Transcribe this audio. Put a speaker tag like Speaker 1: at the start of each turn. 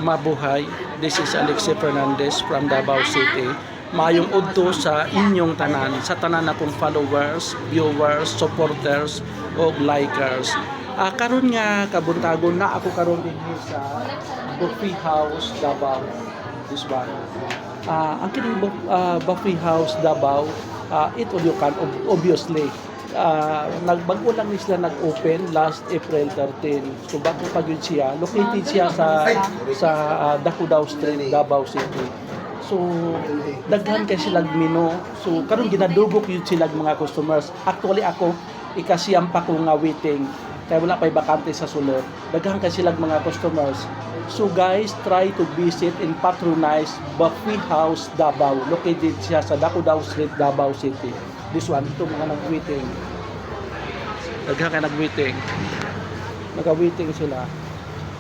Speaker 1: Mabuhay. This is Alexi Fernandez from Davao City. Mayong udto sa inyong tanan, sa tanan akong followers, viewers, supporters o likers. Karon nga kabuntagon na ako karon dinhi sa Buffet House Davao. This one. Ang kining Buffet House Davao, it all you can obviously. Nagbago lang ni sila nag-open last April 13. So bago pa yun siya, located siya sa Dakudao Street, Davao City. So daghan kay sila mino. So karon ginadugok yun sila mga customers. Actually ako ikasiyam pa ko nga waiting. Kaya wala pa'y bakante sa sulod. Daghan kay sila mga customers. So guys, try to visit and patronize Buffet House Davao. Located siya sa Dakudao Street, Davao City. This one, ito mga nag-waiting. Daghan ka nag-waiting. Nag-waiting sila.